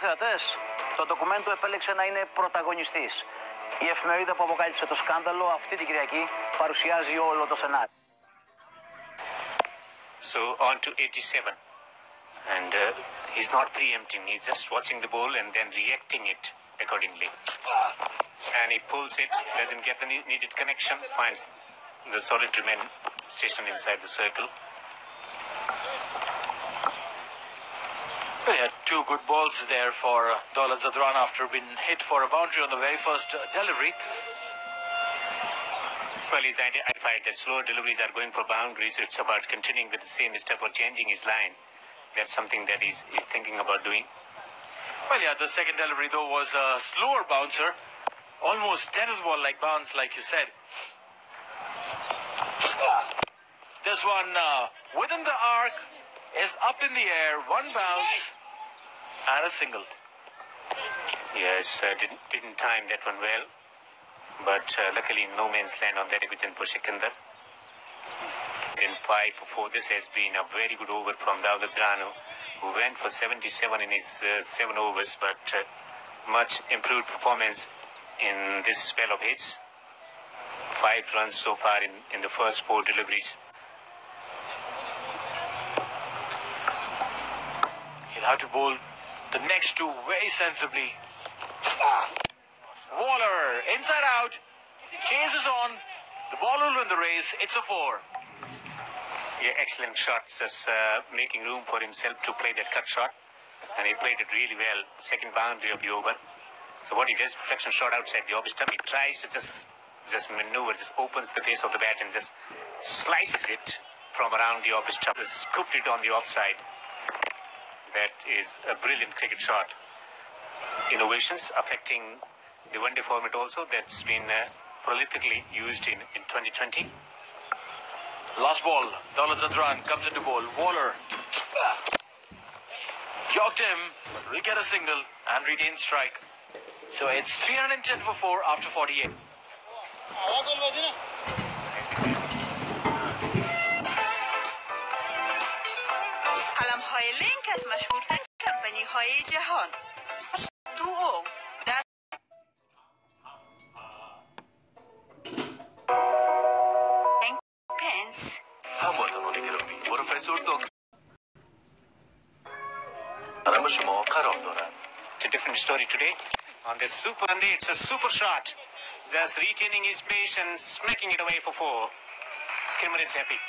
τηλεθεατές, το ντοκουμέντο επέλεξε να είναι πρωταγωνιστής. Η εφημερίδα που αποκάλυψε το σκάνδαλο αυτή την Κυριακή παρουσιάζει όλο το σενάριο. So on to 87. And he's not preempting, he's just watching the ball and then reacting it accordingly. And he pulls it, doesn't get the needed connection, finds the solitary men stationed inside the circle. Well, he had two good balls there for Daulat Zadran after being hit for a boundary on the very first delivery. Well, he's identified that slower deliveries are going for boundaries. It's about continuing with the same step or changing his line. That's something that he's thinking about doing. Well, yeah, the second delivery, though, was a slower bouncer. Almost tennis ball-like bounce, like you said. This one, within the arc, is up in the air, one bounce, and a single. Yes, didn't time that one well. But luckily no man's land on that equation for Sikandar. In 5-4, this has been a very good over from Daulat Rano, who went for 77 in his 7 overs, but much improved performance in this spell of hits. 5 runs so far in the first 4 deliveries. He'll have to bowl the next 2 very sensibly. Waller, inside out, chases on, the ball will win the race, it's a 4. Yeah, excellent shot, just making room for himself to play that cut shot, and he played it really well, second boundary of the over. So what he does, deflection shot outside the off stump, he tries to just maneuver, just opens the face of the bat and just slices it from around the off stump, scooped it on the offside. That is a brilliant cricket shot. Innovations affecting the one-day format also, that's been prolifically used in 2020. Last ball, Daulat Zadran comes into bowl. Waller yorked him, will get a single and retain strike. So it's 310 for 4 after 48. قلم‌های لینک از مشهورترین کمپانی‌های جهان. 2 در پنس. هموطنان گرامی، پروفسور دکتر قرار شما قرار دارند. It's a different story today. On this super Sunday, it's a super shot. Just retaining his pace and smacking it away for 4. Kimmer is happy.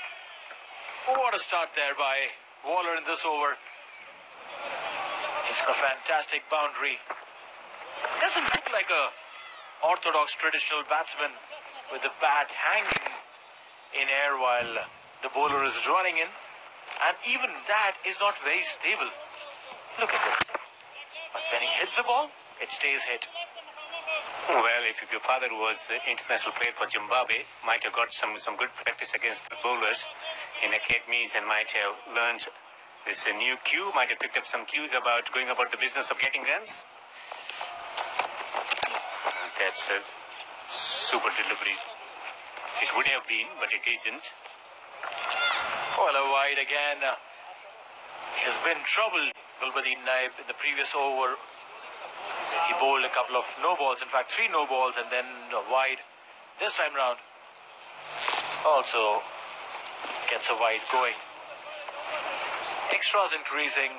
What a start there by Waller in this over. He's got a fantastic boundary. Doesn't look like a orthodox traditional batsman with the bat hanging in air while the bowler is running in. And even that is not very stable. Look at this. But when he hits the ball, it stays hit. Well, if your father was international player for Zimbabwe, might have got some good practice against the bowlers in academies and might have learned this new cue, might have picked up some cues about going about the business of getting runs. That's a super delivery. It would have been, but it isn't. Well, a wide again. He has been troubled, Gulbadin Naib, in the previous over. He bowled a couple of no balls, in fact 3 no balls, and then wide this time round. Also gets a wide going. Extras increasing,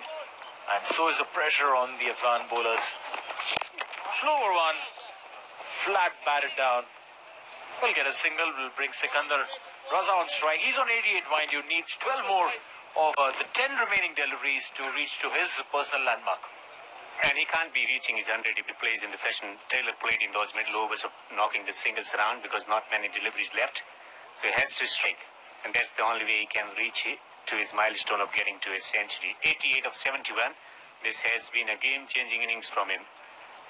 and so is the pressure on the Afghan bowlers. Slower one, flat batted down. Will get a single, will bring Sikandar Raza on strike. He's on 88, mind you, needs 12 more of the 10 remaining deliveries to reach to his personal landmark. And he can't be reaching his 100 if he plays in the fashion Taylor played in those middle overs of knocking the singles around, because not many deliveries left. So he has to strike. And that's the only way he can reach to his milestone of getting to his century. 88 of 71. This has been a game-changing innings from him.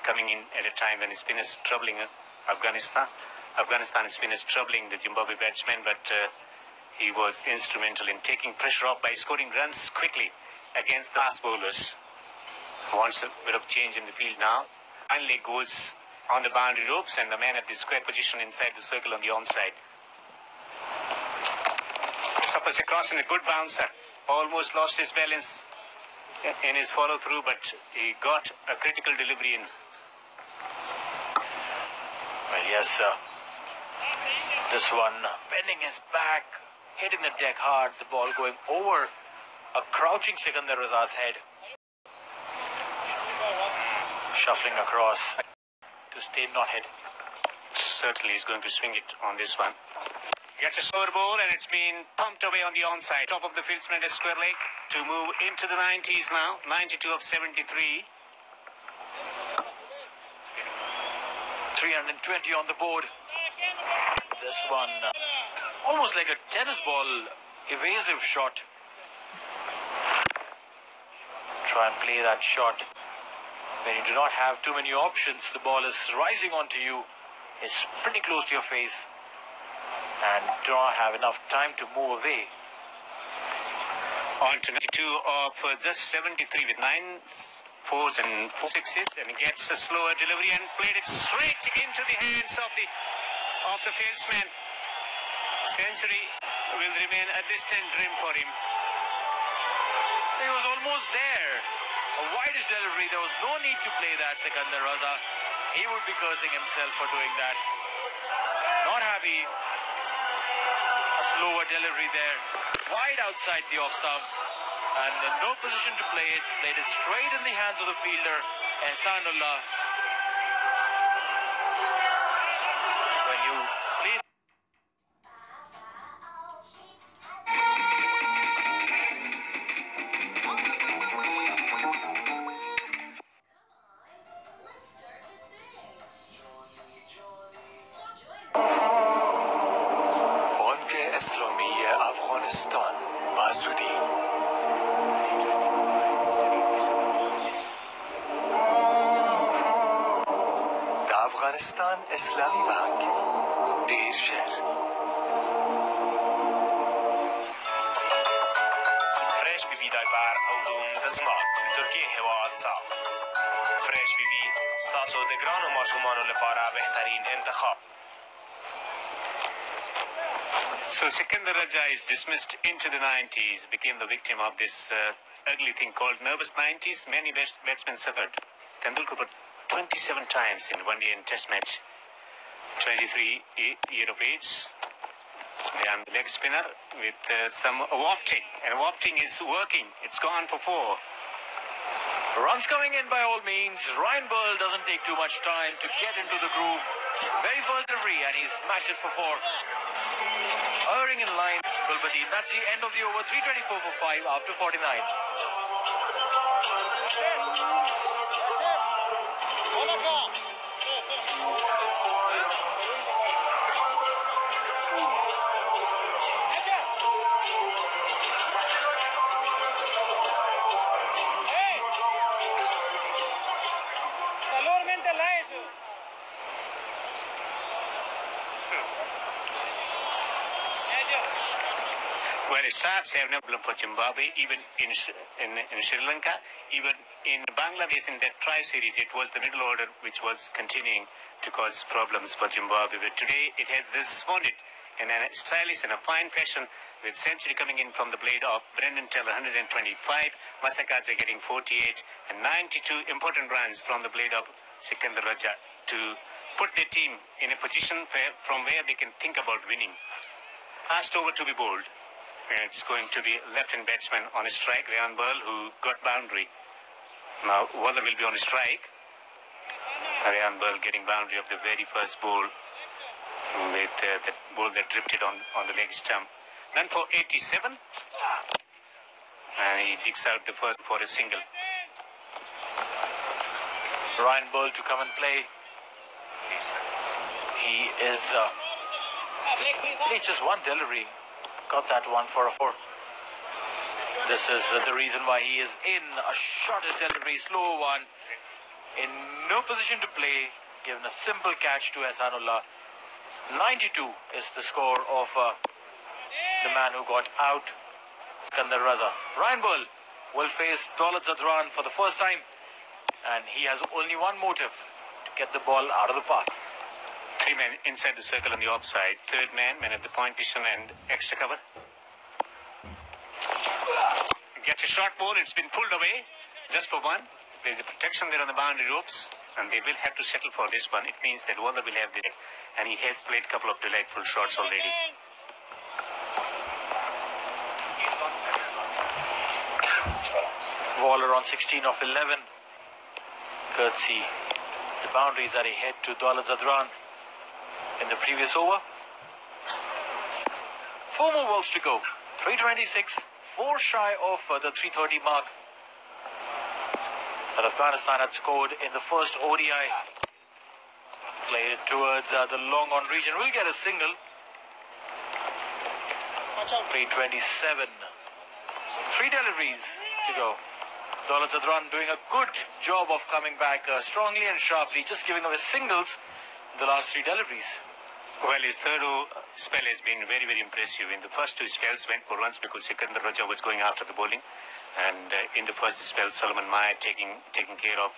Coming in at a time when his spinners troubling Afghanistan. Afghanistan spinners troubling the Zimbabwe batsmen, but he was instrumental in taking pressure off by scoring runs quickly against the fast bowlers. Wants a bit of change in the field now. Finally goes on the boundary ropes and the man at the square position inside the circle on the onside. Suppers across in a good bouncer. Almost lost his balance. in his follow-through, but he got a critical delivery in. Well, yes, this one bending his back, hitting the deck hard, the ball going over a crouching Sikandar Raza's head. Shuffling across to stay not hit. Certainly he's going to swing it on this one. Gets a slower ball and it's been pumped away on the onside. Top of the fieldsman is square leg to move into the 90s now. 92 of 73. 320 on the board. This one almost like a tennis ball evasive shot. Try and play that shot when you do not have too many options. The ball is rising onto you. It's pretty close to your face and do not have enough time to move away. On to 92 of just 73 with 9 4s and 4 6s, and he gets a slower delivery and played it straight into the hands of the fieldsman. Century will remain a distant dream for him. He was almost there. A widest delivery. There was no need to play that, Sikandar Raza. He would be cursing himself for doing that. Not happy. A slower delivery there. Wide outside the off stump. And in no position to play it. Played it straight in the hands of the fielder, Ehsanullah. When you play بانک اسلامی افغانستان بازودی د افغانستان اسلامی بانک ډیر ژر فريش بي بي دايبر او دوم د زماک د ترکیه هواد ساخت. فريش بي بي ستاسو د ګرانو ماشومانو لپاره بهترین انتخاب. So Sikandar Raja is dismissed into the 90s, became the victim of this ugly thing called nervous 90s. Many batsmen suffered. Tendulkar put 27 times in one-day and test match. 23 year of age. And leg spinner with some wafting. And wafting is working. It's gone for 4. runs coming in by all means. Ryan Burl doesn't take too much time to get into the groove. Very first delivery and he's matched it for 4. Erring in line, Kulbadi. That's the end of the over. 324 for 5 after 49. Well, it starts having a problem for Zimbabwe, even in Sri Lanka, even in Bangladesh in that tri-series, it was the middle order which was continuing to cause problems for Zimbabwe. But today it has responded in a stylish and a fine fashion with century coming in from the blade of Brendan Taylor, 125, Masakadze getting 48, and 92 important runs from the blade of Sikandar Raja to put their team in a position from where they can think about winning. Asked over to be bowled. And it's going to be left-hand batsman on a strike, Ryan Burl, who got boundary. Now, Waller will be on a strike. Ryan Burl getting boundary of the very first ball with that ball that drifted on the leg stump. Then for 87. And he digs out the first for a single. Ryan Burl to come and play. He is played just one delivery. Got that one for a 4. This is the reason why he is in a shorter delivery, slow one. In no position to play, given a simple catch to Ehsanullah. 92 is the score of the man who got out, Sikandar Raza. Ryan Burl will face Daulat Zadran for the first time, and he has only one motive: to get the ball out of the park. 3 men inside the circle on the offside. Third man at the point position and extra cover. Gets a short ball. It's been pulled away. just for one. There is a protection there on the boundary ropes, and they will have to settle for this one. It means that Waller will have the leg, and he has played a couple of delightful shots already. Waller on 16 of 11. Courtesy the boundaries that he hit to Daulat Zadran in the previous over. 4 more balls to go. 326, 4 shy of the 330 mark that Afghanistan had scored in the first ODI. Played it towards the long on region. We'll get a single. 327. 3 deliveries to go. Daulat Zadran doing a good job of coming back strongly and sharply, just giving away singles in the last 3 deliveries. Well, his third spell has been very, very impressive. In the first 2 spells went for runs because Sikandar Raja was going after the bowling. And in the first spell, Solomon Maya taking care of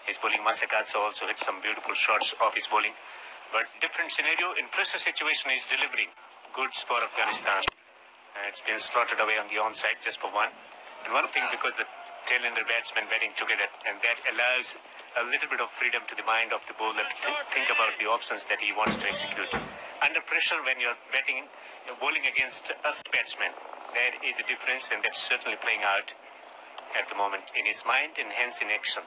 his bowling. Masakatsa also hit some beautiful shots off his bowling. But different scenario. In pressure situation, he's delivering goods for Afghanistan. It's been slotted away on the onside just for one. And one thing, because the tail-ender batsmen batting together, and that allows a little bit of freedom to the mind of the bowler to think about the options that he wants to execute. Under pressure, when you're bowling against us batsmen, there is a difference, and that's certainly playing out at the moment in his mind and hence in action.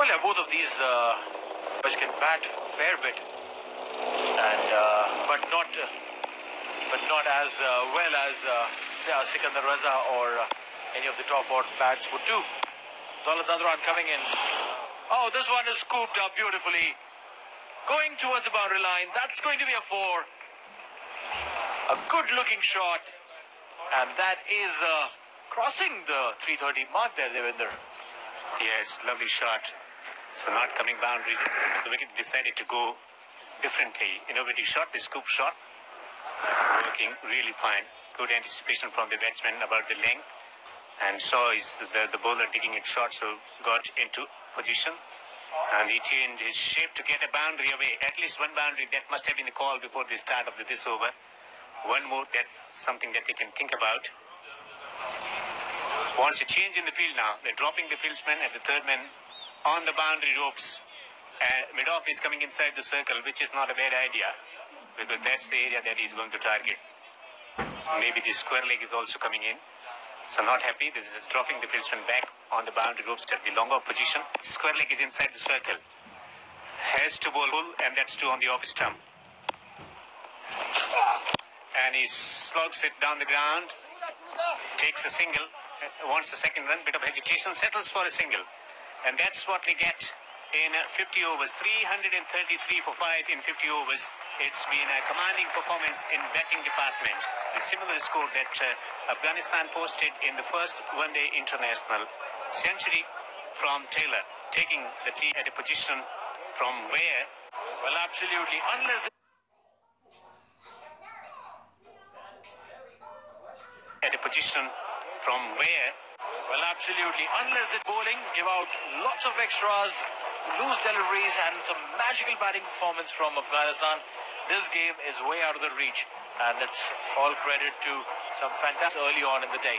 Well, yeah, both of these boys can bat a fair bit, and but not as well as Sikandar Raza or any of the top order bats would do. Daulat Zadran coming in. Oh, this one is scooped up beautifully. Going towards the boundary line. That's going to be a 4. A good looking shot. And that is crossing the 330 mark there, Devinder. Yes, lovely shot. So not coming boundaries. The wicket decided to go differently. Innovative shot, the scoop shot. Working really fine. Good anticipation from the batsman about the length. And saw the bowler digging it short, so got into position. And he changed his shape to get a boundary away. At least one boundary. That must have been the call before the start of this over. One more, that's something that they can think about. Wants a change in the field now. They're dropping the fieldsman and the third man on the boundary ropes. Mid-off is coming inside the circle, which is not a bad idea, because that's the area that he's going to target. Maybe the square leg is also coming in. So not happy. This is dropping the fieldsman back on the boundary ropes at the long off position. Square leg is inside the circle. Has to bowl full, and that's 2 on the off stump. And he slogs it down the ground. Takes a single. Wants a second run. Bit of agitation. Settles for a single. And that's what we get in 50 overs. 333 for 5 in 50 overs. It's been a commanding performance in batting department. The similar score that Afghanistan posted in the first one-day international. Century from Taylor, taking the team at a position from where? Well, absolutely. At a position from where? Well, absolutely. Unless the bowling give out lots of extras, loose deliveries, and some magical batting performance from Afghanistan, this game is way out of the reach. And it's all credit to some fantastic early on in the day.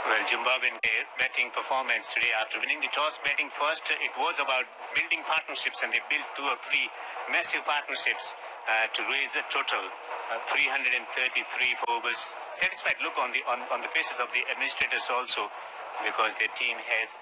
Well, Zimbabwean batting performance today after winning the toss, batting first, it was about building partnerships, and they built 2 or 3 massive partnerships to raise a total 333 overs. Satisfied look on the faces of the administrators also, because their team has